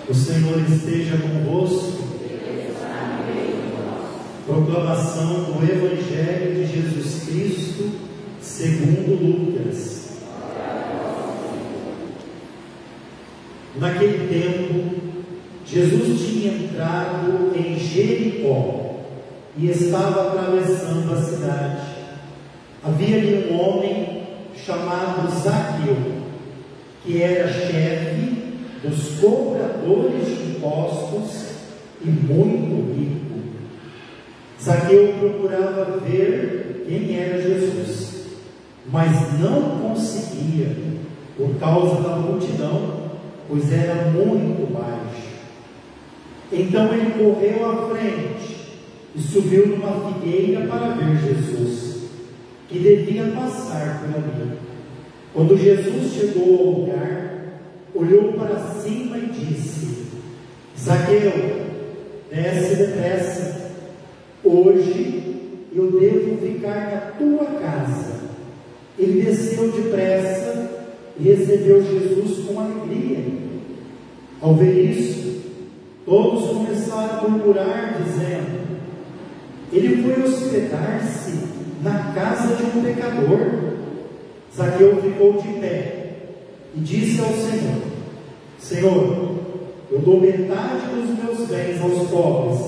O Senhor esteja convosco. Proclamação do Evangelho de Jesus Cristo segundo Lucas. Naquele tempo, Jesus tinha entrado em Jericó e estava atravessando a cidade. Havia ali um homem chamado Zaqueu, que era chefe dos cobradores de impostos e muito rico. Zaqueu procurava ver quem era Jesus, mas não conseguia por causa da multidão, pois era muito baixo. Então ele correu à frente e subiu numa figueira para ver Jesus, que devia passar por ali. Quando Jesus chegou ao lugar, olhou para cima e disse: Zaqueu, desce depressa, hoje eu devo ficar na tua casa. Ele desceu depressa e recebeu Jesus com alegria. Ao ver isso, todos começaram a murmurar, dizendo: ele foi hospedar-se na casa de um pecador. Zaqueu ficou de pé e disse ao Senhor: Senhor, eu dou metade dos meus bens aos pobres,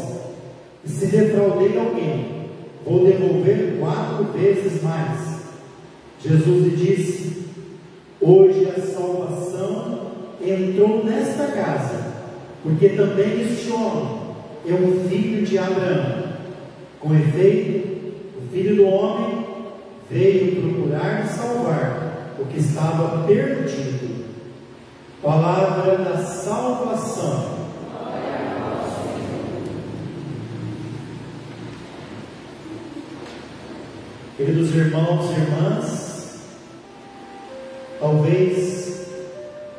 e se defraudei alguém, vou devolver 4 vezes mais. Jesus lhe disse: hoje a salvação entrou nesta casa, porque também este homem é um filho de Abraão. Com efeito, o Filho do Homem veio procurar e salvar o que estava perdido. Palavra da salvação. Queridos irmãos e irmãs, talvez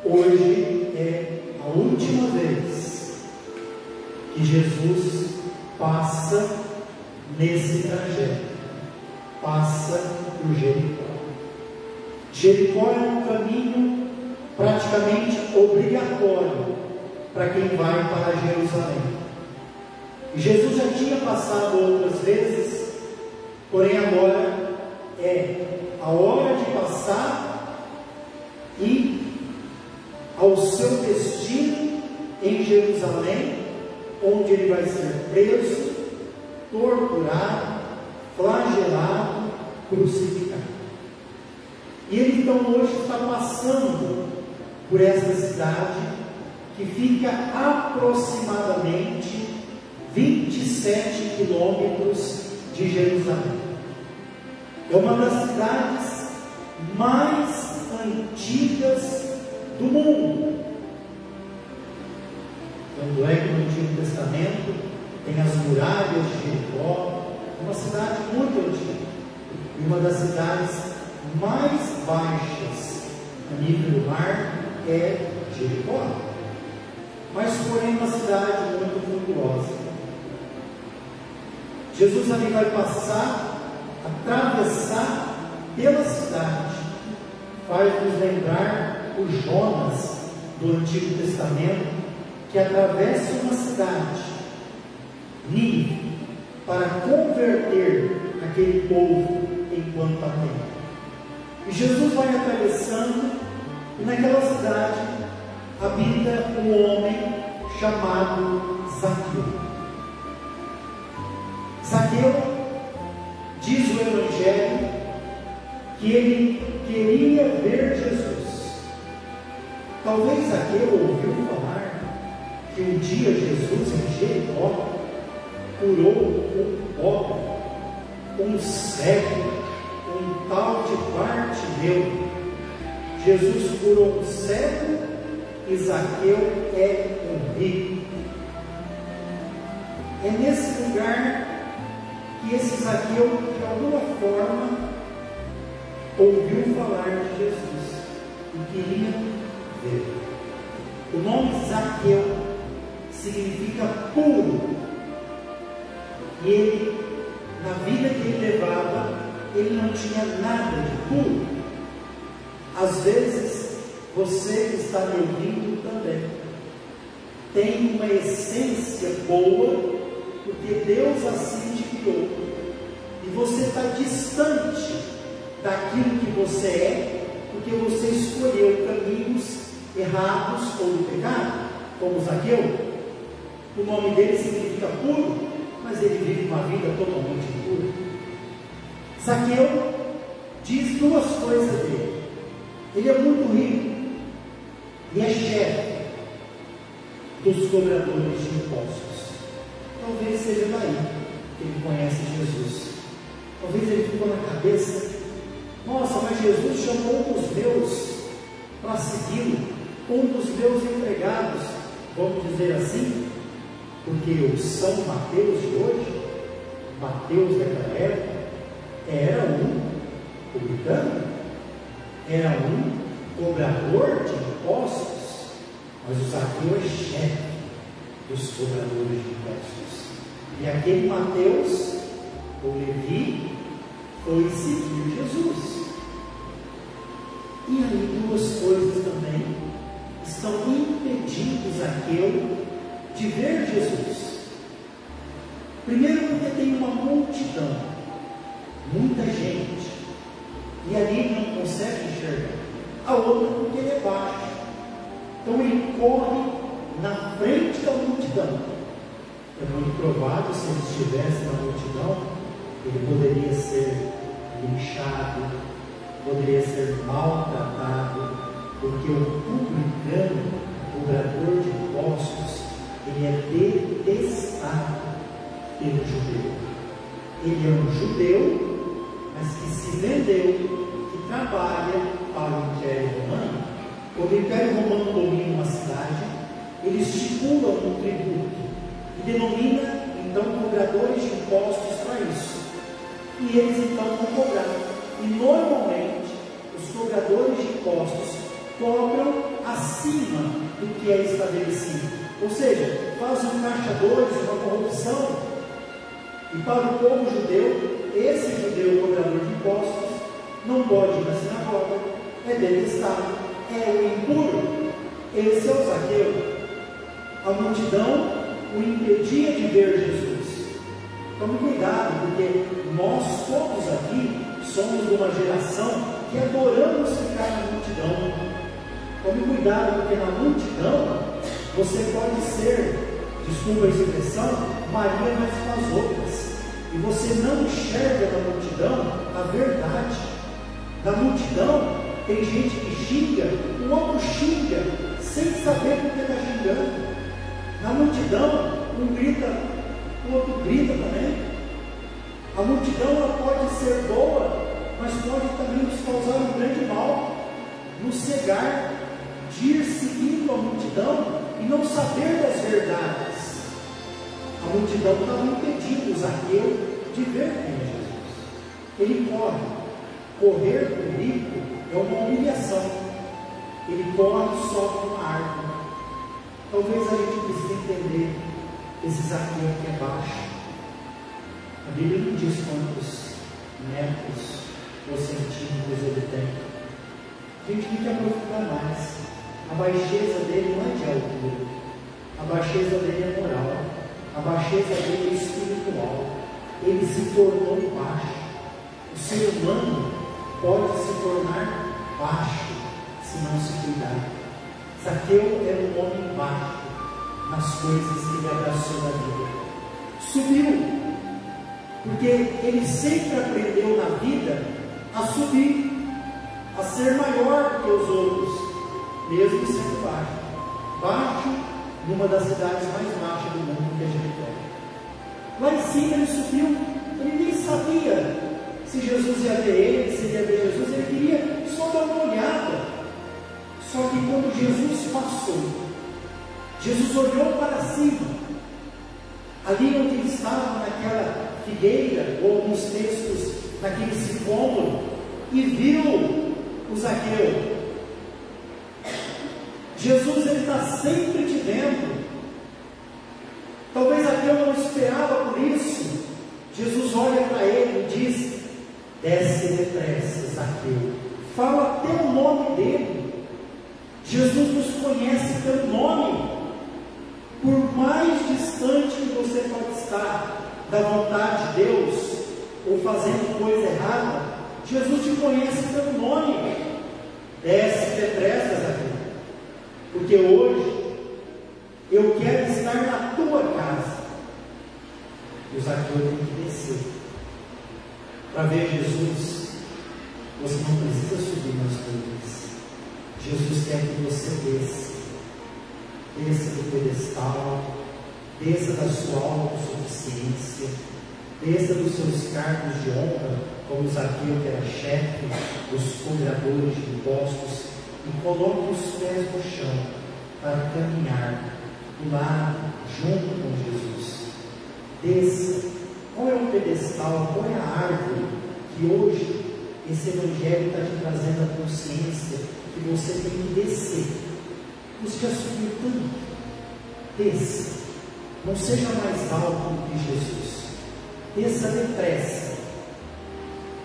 hoje é a última vez que Jesus passa nesse trajeto, passa por Jericó. Jericó é um caminho praticamente obrigatório para quem vai para Jerusalém. E Jesus já tinha passado outras vezes, porém agora é a hora de passar e ao seu destino em Jerusalém, onde ele vai ser preso, torturado, flagelado, crucificado. E ele então hoje está passando por essa cidade que fica aproximadamente 27 quilômetros de Jerusalém. É uma das cidades mais antigas do mundo. Tanto é que no Antigo Testamento tem as muralhas de Jericó, uma cidade muito antiga, e uma das cidades mais baixas a nível do mar é Jericó, mas porém uma cidade muito frondosa. Jesus ali vai passar, atravessar pela cidade, faz-nos lembrar o Jonas do Antigo Testamento, que atravessa uma cidade, Nínive, para converter aquele povo enquanto há tempo. E Jesus vai atravessando, e naquela cidade habita um homem chamado Zaqueu. Zaqueu, diz o Evangelho, que ele queria ver Jesus. Talvez Zaqueu ouviu falar que um dia Jesus em Jericó curou um pobre, um cego, um tal de Bartimeu. Jesus curou um cego e Zaqueu é um rico. É nesse lugar que esse Zaqueu, de alguma forma, ouviu falar de Jesus e queria ver. O nome Zaqueu significa puro. E ele, na vida que ele levava, ele não tinha nada de puro. Às vezes, você que está me ouvindo também tem uma essência boa, porque Deus assim te criou, e você está distante daquilo que você é, porque você escolheu caminhos errados ou do pecado, como Zaqueu. O nome dele significa puro, mas ele vive uma vida totalmente impura. Zaqueu diz duas coisas dele: ele é muito rico e é chefe dos cobradores de impostos. Talvez seja daí que ele conhece Jesus. Talvez ele ficou na cabeça: nossa, mas Jesus chamou um dos meus para segui-lo, um dos meus empregados, vamos dizer assim, porque o São Mateus de hoje, Mateus daquela época, era um publicano, era um cobrador de impostos, mas o Zaqueu é chefe dos cobradores de impostos. E aquele Mateus, o Levi, foi seguir Jesus. E aí duas coisas também estão impedindo Zaqueu de ver Jesus. Primeiro, porque tem uma multidão, muita gente, e ali não consegue enxergar. A outra, porque ele é baixo, então ele corre na frente da multidão. É muito provável, se ele estivesse na multidão, ele poderia ser linchado, poderia ser maltratado, porque o publicano, o cobrador de impostos, ele é detestado pelo judeu. Ele é um judeu, mas que se vendeu, que trabalha para o Império Romano. Quando o Império Romano domina uma cidade, ele estipula um tributo e denomina então cobradores de impostos para isso. E eles então vão cobrar. E normalmente os cobradores de impostos cobram acima do que é estabelecido. Ou seja, fazem caixadores, uma corrupção. E para o povo judeu, esse judeu cobrador de impostos não pode ir na sinagoga, é detestado, é o impuro. Esse é o Zaqueu. A multidão o impedia de ver Jesus. Tome cuidado, porque nós todos aqui somos de uma geração que adoramos ficar na multidão. Tome cuidado, porque na multidão você pode ser, desculpa a expressão, Maria mais com as outras, e você não enxerga na multidão a verdade. Na multidão tem gente que xinga, o outro xinga sem saber por que está xingando. Na multidão um grita, o outro grita também. A multidão ela pode ser boa, mas pode também nos causar um grande mal, nos cegar, de ir seguindo a multidão e não saber das verdades. A multidão estava impedindo o Zaqueu de ver quem é Jesus. Ele corre. Correr com o rico é uma humilhação. Ele corre e sobe uma árvore. Talvez a gente precise entender esse Zaqueu que é baixo. A Bíblia não diz quantos metros ou centímetros ele tem. A gente tem que aprofundar mais. A baixeza dele não é de altura. A baixeza dele é moral. A baixeza dele é espiritual. Ele se tornou baixo. O ser humano pode se tornar baixo se não se cuidar. Zaqueu era um homem baixo nas coisas que ele abraçou na vida. Subiu, porque ele sempre aprendeu na vida a subir, a ser maior do que os outros, mesmo sendo baixo. Baixo numa das cidades mais baixas do mundo, que é Jericó. Lá em cima ele subiu, ele nem sabia se Jesus ia ver ele, se ele ia ver Jesus, ele queria só dar uma olhada. Só que quando Jesus passou, Jesus olhou para cima, ali onde ele estava, naquela figueira, ou alguns textos, naquele sicômoro, e viu o Zaqueu. Jesus está sempre te vendo. Talvez Zaqueu não esperava por isso. Jesus olha para ele e diz: desce depressa, Zaqueu. Fala até o nome dele. Jesus nos conhece pelo nome. está da vontade de Deus, ou fazendo coisa errada, Jesus te conhece pelo nome. Desce depressa, Zaqueu, porque hoje eu quero estar na tua casa. E o Zaqueu tem que descer. Para ver Jesus, você não precisa subir nas coisas. Jesus quer que você desça. Desça do pedestal, desça da sua autossuficiência, desça dos seus cargos de honra, como Zaqueu, que era chefe dos cobradores de impostos, e coloque os pés no chão para caminhar do lado, junto com Jesus. Desça. Qual é o pedestal, qual é a árvore que hoje esse Evangelho está te trazendo a consciência que você tem que descer? Você já subiu tanto. Desça. Não seja mais alto do que Jesus. Desça depressa.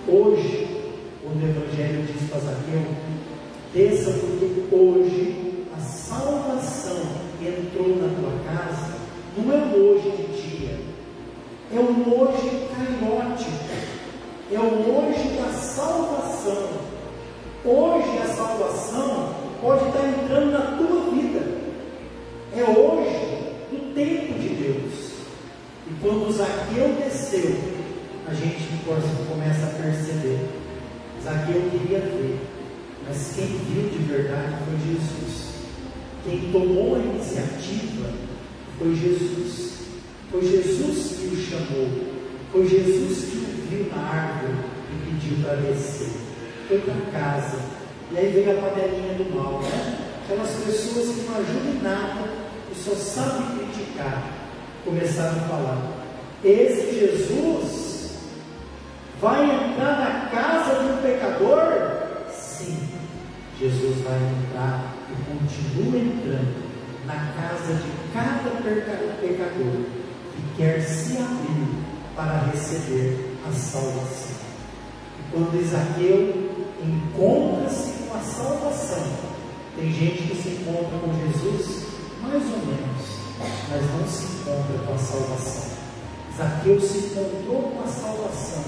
Hoje, quando o Evangelho diz para Zaqueu, desça, porque hoje a salvação entrou na tua casa. Não é um hoje de dia, é um hoje cainótico, é um hoje da salvação. Hoje a salvação pode estar entrando na tua vida. É hoje o tempo de Deus. E quando Zaqueu desceu, a gente começa a perceber. Zaqueu queria ver, mas quem viu de verdade foi Jesus. Quem tomou a iniciativa foi Jesus. Foi Jesus que o chamou. Foi Jesus que o viu na árvore e pediu para descer. Foi para casa. E aí veio a panelinha do mal, né? Aquelas pessoas que não ajudam em nada e só sabem criticar. Começaram a falar: esse Jesus vai entrar na casa de um pecador? Sim, Jesus vai entrar e continua entrando na casa de cada pecador que quer se abrir para receber a salvação. E quando Zaqueu encontra-se com a salvação, tem gente que se encontra com Jesus mais ou menos, mas não se encontra com a salvação. Zaqueu se encontrou com a salvação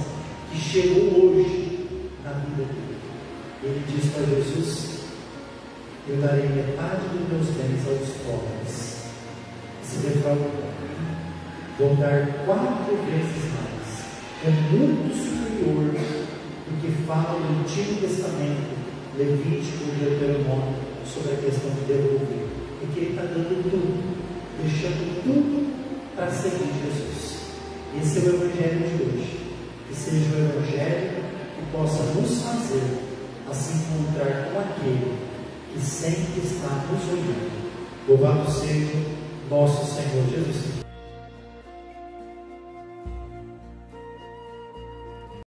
que chegou hoje na vida dele. Ele diz para Jesus: eu darei metade dos meus bens aos pobres. Se defraudar, vou dar 4 vezes mais. É muito superior do que fala no Antigo Testamento, Levítico e Deuteronômio, sobre a questão de devolver. Porque ele está dando tudo, deixando tudo para seguir Jesus. Esse é o Evangelho de hoje. Que seja o Evangelho que possa nos fazer a se encontrar com aquele que sempre está nos olhando. Louvado seja nosso Senhor Jesus Cristo.